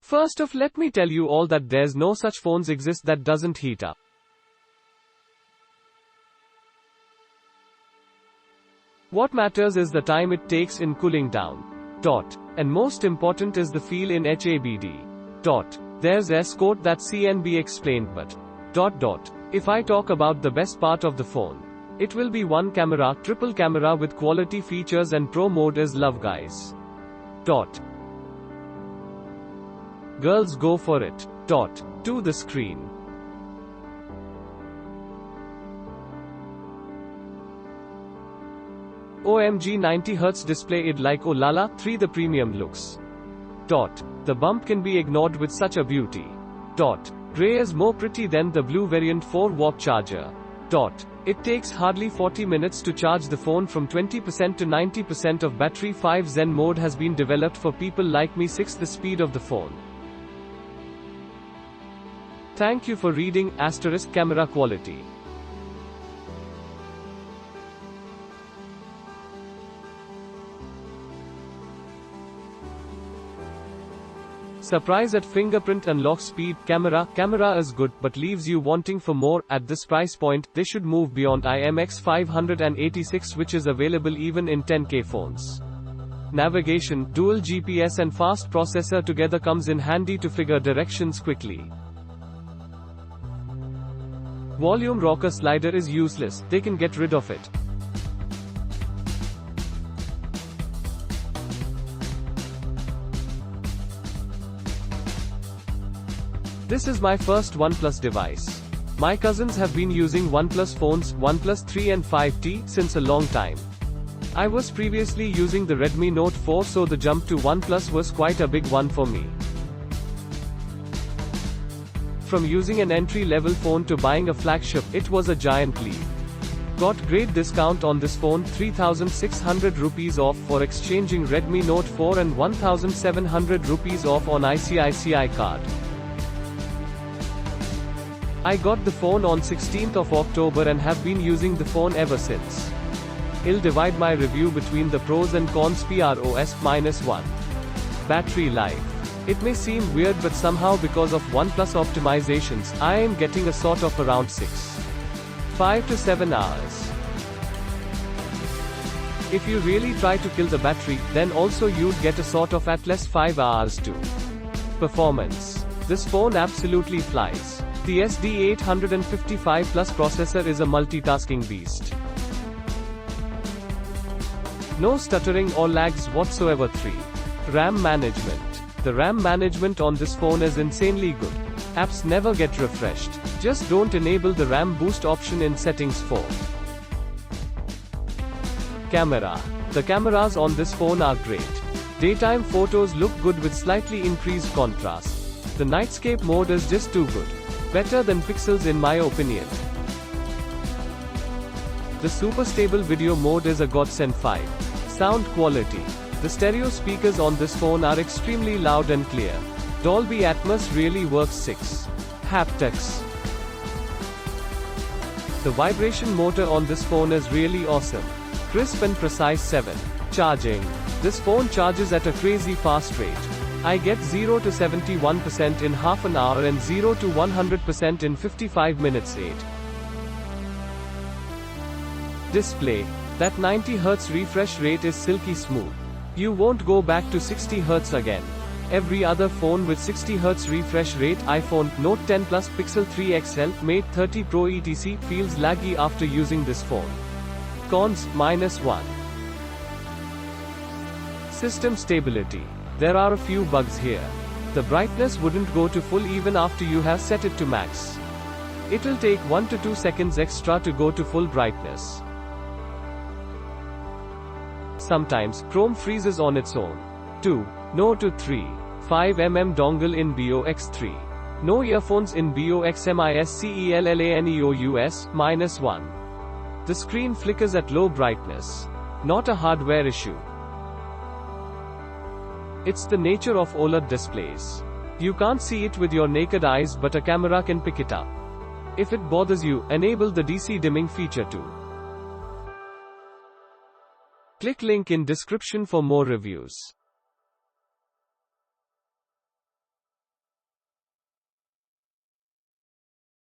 First off, let me tell you all that there's no such phones exist that doesn't heat up. What matters is the time it takes in cooling down. And most important is the feel in HABD. There's S-Code that CNB explained, but if I talk about the best part of the phone, it will be one camera, triple camera with quality features, and pro mode is love, guys. Girls, go for it. To the screen. OMG, 90Hz display, id like oh lala. 3 The premium looks. The bump can be ignored with such a beauty. Gray is more pretty than the blue variant 4-watt charger. It takes hardly 40 minutes to charge the phone from 20% to 90% of battery. 5 Zen mode has been developed for people like me. 6 The speed of the phone. Thank you for reading. * camera quality. Surprise at fingerprint unlock. Speed. Camera is good, but leaves you wanting for more. At this price point, they should move beyond IMX 586, which is available even in 10K phones. Navigation, dual GPS and fast processor together comes in handy to figure directions quickly. Volume rocker slider is useless, they can get rid of it. This is my first OnePlus device. My cousins have been using OnePlus phones, OnePlus 3 and 5T, since a long time. I was previously using the Redmi Note 4, so the jump to OnePlus was quite a big one for me. From using an entry-level phone to buying a flagship, it was a giant leap. Got great discount on this phone, 3,600 rupees off for exchanging Redmi Note 4 and 1,700 rupees off on ICICI card. I got the phone on 16th of October and have been using the phone ever since. I'll divide my review between the pros and cons. Pros-1. Battery life. It may seem weird, but somehow because of OnePlus optimizations, I am getting a sort of around 5 to 7 hours. If you really try to kill the battery, then also you'd get a sort of at least 5 hours too. Performance. This phone absolutely flies. The SD855 Plus processor is a multitasking beast. No stuttering or lags whatsoever. 3. RAM management. The RAM management on this phone is insanely good. Apps never get refreshed. Just don't enable the RAM boost option in settings. 4. Camera. The cameras on this phone are great. Daytime photos look good with slightly increased contrast. The nightscape mode is just too good. Better than Pixels in my opinion. The super stable video mode is a godsend. 5. Sound quality. The stereo speakers on this phone are extremely loud and clear. Dolby Atmos really works. 6. Haptics. The vibration motor on this phone is really awesome. Crisp and precise. 7. Charging. This phone charges at a crazy fast rate. I get 0 to 71% in half an hour and 0 to 100% in 55 minutes. 8. Display. That 90Hz refresh rate is silky smooth. You won't go back to 60Hz again. Every other phone with 60Hz refresh rate, iPhone, Note 10 Plus, Pixel 3 XL, Mate 30 Pro etc. feels laggy after using this phone. Cons, -1. System stability. There are a few bugs here. The brightness wouldn't go to full even after you have set it to max. It'll take 1 to 2 seconds extra to go to full brightness. Sometimes, Chrome freezes on its own. 2. No to 3. 5mm dongle in BOX3. No earphones in BOXMISCELLANEOUS, -1. The screen flickers at low brightness. Not a hardware issue. It's the nature of OLED displays. You can't see it with your naked eyes, but a camera can pick it up. If it bothers you, enable the DC dimming feature too. Click link in description for more reviews.